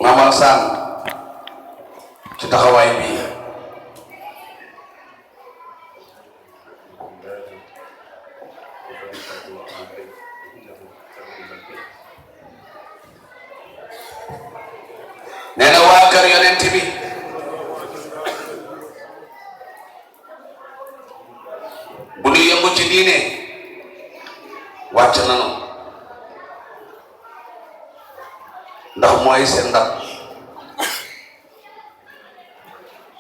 Mamal San ci taxawaay bi nee na waa kër yonent bi bu ñu yëngu ci diine wàcc nanu ndax mooy seen ndam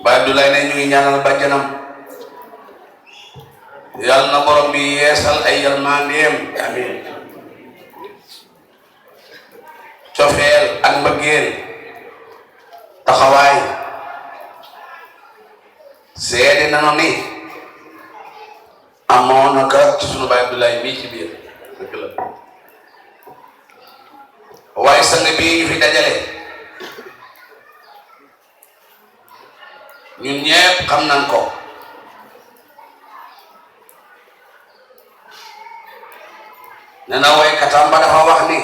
Baay Abdoulaye ne ñu ngi ñaanal bàjjanam yàlla na borom bi yeesal ay yërmandeem amiin cofeel ak mbëggeel taxawaay seede nanu ni amoon na ka ci sunu Baay Abdoulaye mii ci biir dëgg la waaye sang bii ñu fi dajale ñun ñépp xam nañ ko nee na way katam ba dafa wax ni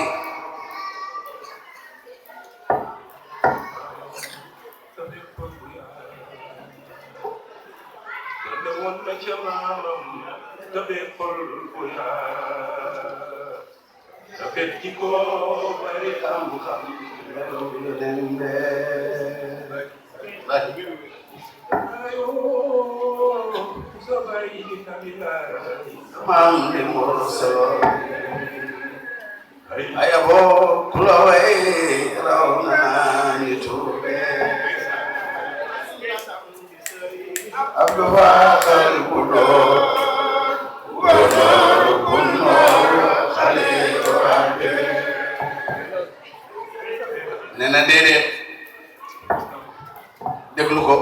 ayabo kulaway rawnani tube abdu fakal kudo wonor kunor khalilu rabbe nena déedéet déglu ko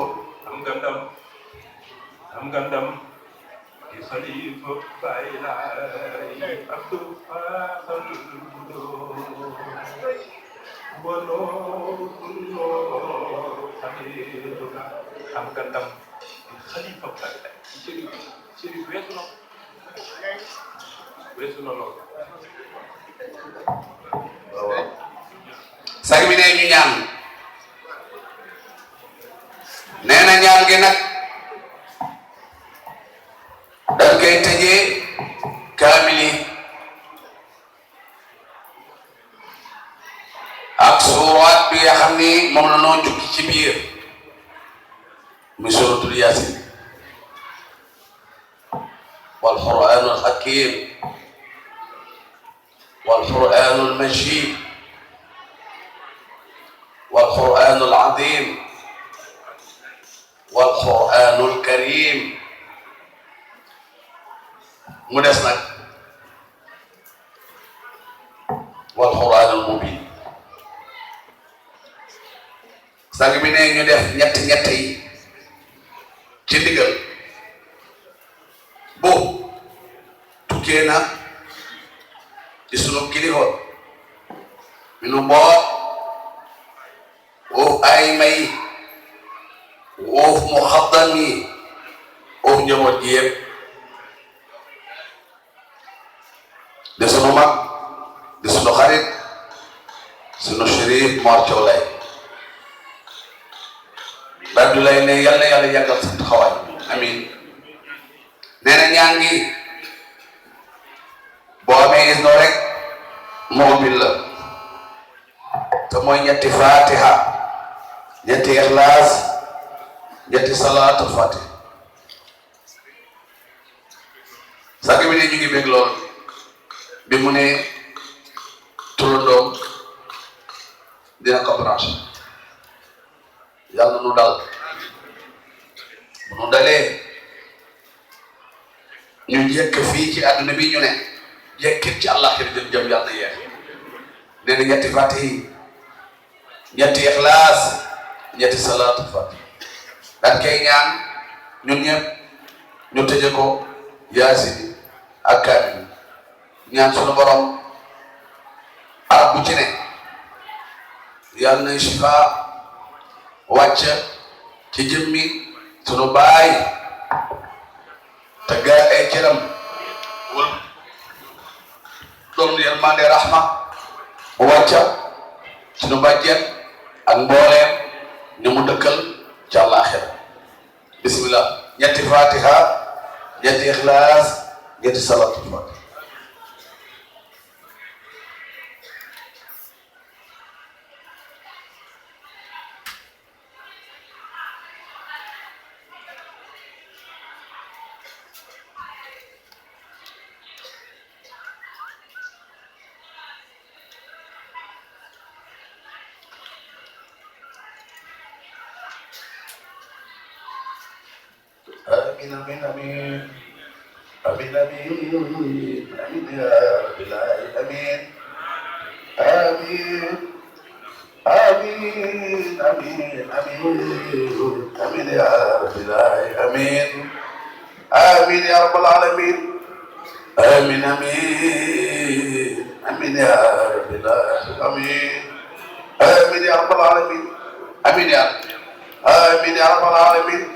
am gandam di khalifa bayla abdu fakal kudo wonor kunor khalilu am gandam khalifa bayla ci weesu na lool waaw sag bi ne ñu ñaan nee na ñaan gi nag dañ koy tëjee kaamili ak suuraat bi nga xam ni moom la noo jukki ci biir muy suuratul Yaasin wal qur'aanul hakiim wal qur'aanul majiid wal qur'aanul aziim wal qur'aanul kariim mu des nag wal qur'aanul mubiin sang bi ne ñu def ñett yi ci ndigal bu tukkee na ci sunu kilifa mi nu boot woof ay may woof mu xaddam yi woof njaboot gi yëpp di sunu mag di sunu xarit sunu Chérif Mor Thiaw Laye Baay Abdoulaye ne yàlla yàlla yàggal sa taxawaay amiin nee na ñaan gi boo amee is noo rek moo bil la te mooy ñetti fatiha ñetti ixlaas ñetti salaatul fatih sàkk bi ne ñu ngi bég lool bi mu ne turandoom dina ko branché yàlla nu dal bu nu dalee ñu jekk fii ci àdduna bi ñu ne jekkit ci àllaxira jëm yàlla yeex nee na ñetti fatihi ñetti ixlaas ñetti salaatu fatih daan koy ñaan ñun ñëpp ñu tëje ko yaasin ak kaamil ñaan sunu borom arab bu ci ne yàlla na shifa wàcc ci jëmmi sunu baay te gaa ay cëram wala doon yërmande rahma wàcc sunu bàjjen ak mbooleem ñu mu dëkkal ci àllaaxira bismillah ñetti fatiha ñetti ixlaas ñetti salatu fatiha آمين آمين آمين آمين آمين آمين يا رب العالمين آمين آمين آمين آمين آمين يا رب العالمين آمين يا رب العالمين آمين آمين آمين يا رب العالمين آمين يا رب العالمين آمين يا آمين يا رب العالمين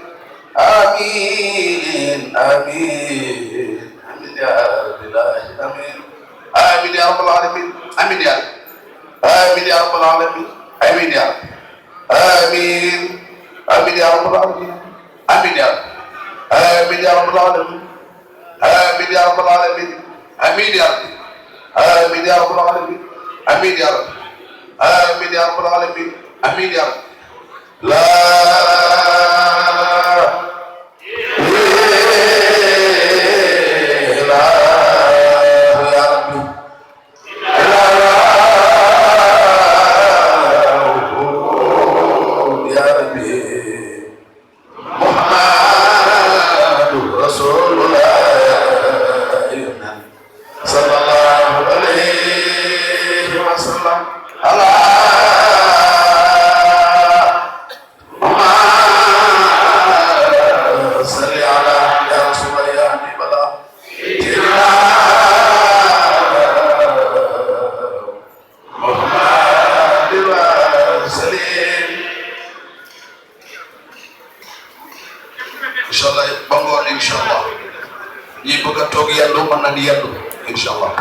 آمين آمين آمين يا رب العالمين آمين يا رب العالمين آمين يا آمين يا رب العالمين آمين يا آمين آمين يا رب العالمين آمين يا آمين يا رب العالمين آمين يا رب العالمين آمين يا آمين يا رب العالمين آمين يا رب آمين يا رب العالمين آمين يا رب لا inshallah ba ngoon inshallah ñi bëgg a toog yàllu mën nañ yàllu inshallah